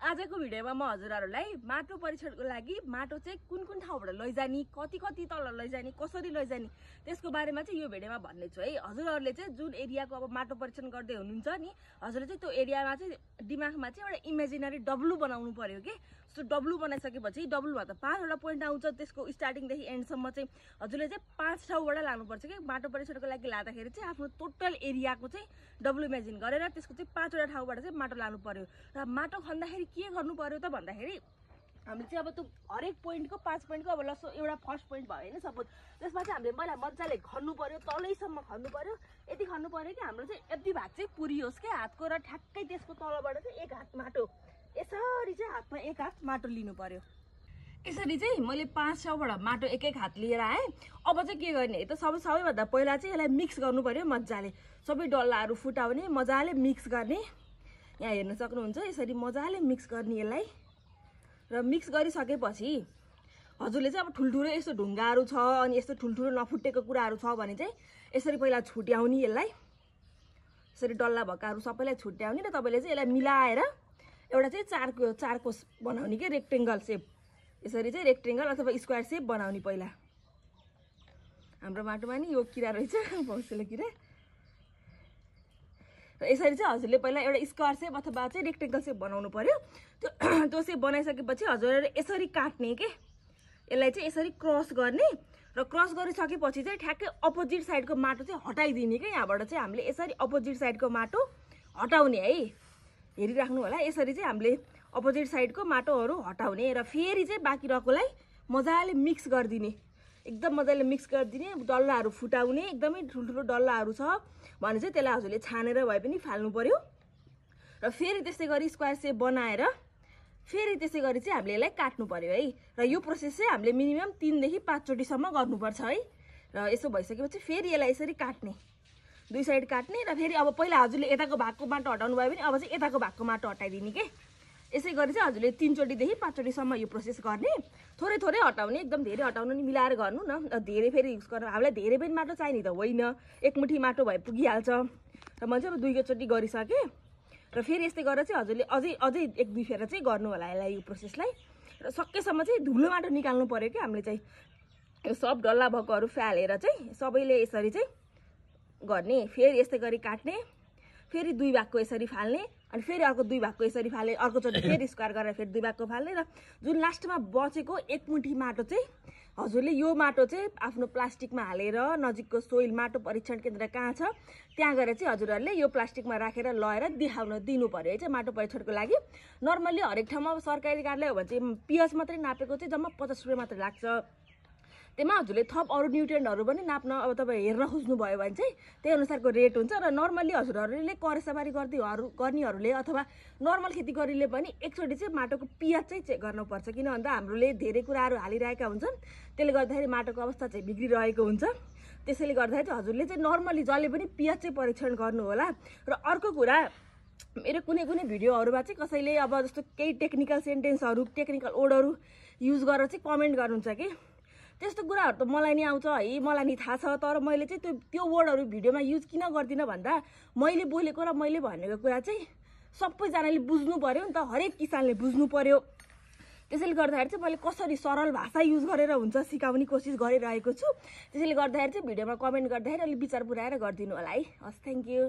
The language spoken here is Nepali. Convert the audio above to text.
आजको भिडियोमा म हजुरहरुलाई माटो परीक्षणको लागि माटो चाहिँ कुन ठाउँबाट लैजानी कति तल लैजानी कसरी लैजानी त्यसको बारेमा चाहिँ यो भिडियोमा भन्ने छु है। हजुरहरुले चाहिँ जुन एरियाको अब माटो परीक्षण गर्दै हुनुहुन्छ नि, हजुरले चाहिँ त्यो एरियामा चाहिँ दिमागमा चाहिँ एउटा इमेजिनरी डब्लु बनाउनु पर्यो के। सो डब्लु बनाइसकेपछि डब्लुमा त 5 वटा पोइन्ट आउँछ, त्यसको स्टार्टिङ देखि एन्डसम्म चाहिँ हजुरले चाहिँ 5 ठाउँबाट लानुपर्छ के। माटो परीक्षणको लागि लादाखेरि चाहिँ आफ्नो टोटल एरियाको चाहिँ डब्लु इमेजिन गरेर त्यसको चाहिँ 5 वटा ठाउँबाट चाहिँ माटो लानु पर्यो। र माटो खन्दाखेरि के गर्नु पर्यो त भन्दाखेरि हामीले चाहिँ अब त्यो हरेक पोइन्टको 5 पोइन्टको अब लसो एउटा फर्स्ट पोइन्ट भयो हैन सपोज, त्यसमा चाहिँ हामीले मैला मजाले खन्नु पर्यो, तलैसम्म खन्नु पर्यो। यति खन्नु पर्यो कि हाम्रो चाहिँ यति भाग चाहिँ पुरियोस् के हातको, र ठ्याक्कै त्यसको तलबाट चाहिँ एक हात माटो, यसरी चाहिँ हातमा एक हात माटो लिनु पर्यो। यसरी चाहिँ मैले 5 ठाउँबाट माटो एक हात लिएर आएँ। अब चाहिँ के गर्ने त सबैभन्दा पहिला चाहिँ यसलाई मिक्स गर्नु पर्यो मजाले, सबै डल्लाहरू फुटाउने, मजाले मिक्स गर्ने। यहाँ हेर्न सक्नुहुन्छ यसरी मजाले मिक्स गर्ने यसलाई। र मिक्स गरिसकेपछि हजुरले चाहिँ अब ठुल्ठुलो यस्तो ढुङ्गाहरू छ अनि यस्तो ठुल्ठुलो नफुटेको कुराहरू छ भने चाहिँ यसरी पहिला छुट्याउने यसलाई, यसरी डल्ला भक्काहरू सबैलाई छुट्याउने। र तपाईँले चाहिँ यसलाई मिलाएर एउटा चाहिँ चारकोस बनाउने के, रेक्टेङ्गल सेप, यसरी चाहिँ रेक्टेङ्गल अथवा स्क्वायर सेप बनाउने। पहिला हाम्रो माटोमा नि यो किरा रहेछ, भौसेलो किरा। र यसरी चाहिँ हजुरले पहिला एउटा स्क्वायर सेप अथवा चाहिँ रेक्टेङ्गल सेप बनाउनु पर्यो। त्यो सेप बनाइसकेपछि हजुरले यसरी काट्ने के, यसलाई चाहिँ यसरी क्रस गर्ने। र क्रस गरिसकेपछि चाहिँ ठ्याक्कै अपोजिट साइडको माटो चाहिँ हटाइदिने के। यहाँबाट चाहिँ हामीले यसरी अपोजिट साइडको माटो हटाउने है, हेरिराख्नु होला। यसरी चाहिँ हामीले अपोजिट साइडको माटोहरू हटाउने र फेरि चाहिँ बाँकी रहेकोलाई मजाले मिक्स गरिदिने, एकदम मजाले मिक्स गरिदिने। डल्लाहरू फुटाउने, एकदमै ठुल्ठुलो डल्लाहरू छ भने चाहिँ त्यसलाई हजुरले छानेर भए पनि फाल्नु पर्यो। र फेरि त्यसै गरी स्क्वायर सेप बनाएर फेरि त्यसै गरी चाहिँ हामीले यसलाई काट्नु पर्यो है। र यो प्रोसेस चाहिँ हामीले मिनिमम 3 देखि 5 चोटिसम्म गर्नुपर्छ है। र यसो भइसकेपछि फेरि यसलाई यसरी काट्ने, दुई साइड काट्ने। र फेरि अब पहिला हजुरले यताको भागको माटो हटाउनु भयो भने अब चाहिँ यताको भागको माटो हटाइदिने के। यसै गरी चाहिँ हजुरले 3 चोटिदेखि 5 चोटिसम्म यो प्रोसेस गर्ने। थोरै थोरै हटाउने, एकदम धेरै हटाउनु नि, मिलाएर गर्नु न। धेरै फेरि युज गर्नु, हामीलाई धेरै पनि माटो चाहिने त होइन, एक मुठी माटो भए पुगिहाल्छ। र मैले चाहिँ अब 2 चोटि गरिसकेँ। र फेरि यस्तै गरेर चाहिँ हजुरले अझै 1-2 फेर चाहिँ गर्नु होला यसलाई, यो प्रोसेसलाई। र सकेसम्म चाहिँ धुलो माटो निकाल्नु पर्यो कि हामीले चाहिँ। यो सब डल्ला भक्कहरू फालेर चाहिँ सबैले यसरी चाहिँ गर्ने। फेरि यस्तै गरी काट्ने, फेरि 2 भागको यसरी फाल्ने, अनि फेरि अर्को 2 भागको यसरी फाल्ने, अर्कोचोटि फेरि स्क्वायर गरेर फेरि 2 भागको फाल्ने। र जुन लास्टमा बचेको 1 मुठी माटो चाहिँ हजुरले यो माटो चाहिँ आफ्नो प्लास्टिकमा हालेर नजिकको सोइल माटो परीक्षण केन्द्र कहाँ छ त्यहाँ गएर चाहिँ हजुरहरूले यो प्लास्टिकमा राखेर लगाएर देखाउन दिनु पर्यो है चाहिँ माटो परीक्षणको लागि। नर्मल्ली हरेक ठाउँमा अब सरकारी कार्यालय हो भने चाहिँ पिएच मात्रै नापेको चाहिँ जम्मा 50 रुपियाँ मात्रै लाग्छ। त्यसमा हजुरले थप अरू न्युट्रियन्टहरू पनि नाप्न अब तपाईँ हेर्न खोज्नुभयो भने चाहिँ त्यही अनुसारको रेट हुन्छ। र नर्मल्ली हजुरहरूले करेसाबारी गर्नेहरूले अथवा नर्मल खेती गर्नेले पनि एकचोटि चाहिँ माटोको पिएच चाहिँ चेक गर्नुपर्छ। किन भन्दा हाम्रोले धेरै कुराहरू हालिरहेका हुन्छन्, त्यसले गर्दाखेरि माटोको अवस्था चाहिँ बिग्रिरहेको हुन्छ। त्यसैले गर्दाखेरि चाहिँ हजुरले चाहिँ नर्मल्ली जसले पनि पिएच चाहिँ परीक्षण गर्नु होला। र अर्को कुरा, मेरो कुनै भिडियोहरूमा चाहिँ कसैले अब जस्तो केही टेक्निकल सेन्टेन्सहरू, टेक्निकल वर्डहरू युज गरेर चाहिँ कमेन्ट गर्नुहुन्छ कि त्यस्तो कुराहरू त मलाई नि आउँछ है, मलाई नि थाहा छ। तर मैले चाहिँ त्यो वर्डहरू भिडियोमा युज किन गर्दिनँ भन्दा मैले बोलेको र मैले भनेको कुरा चाहिँ सबैजनाले बुझ्नु पर्यो नि त, हरेक किसानले बुझ्नु पर्यो। त्यसैले गर्दाखेरि चाहिँ मैले कसरी सरल भाषा युज गरेर हुन्छ सिकाउने कोसिस गरिरहेको छु। त्यसैले गर्दाखेरि चाहिँ भिडियोमा कमेन्ट गर्दाखेरि अलिक विचार पुऱ्याएर गरिदिनु होला है। हस्, थ्याङ्क यू।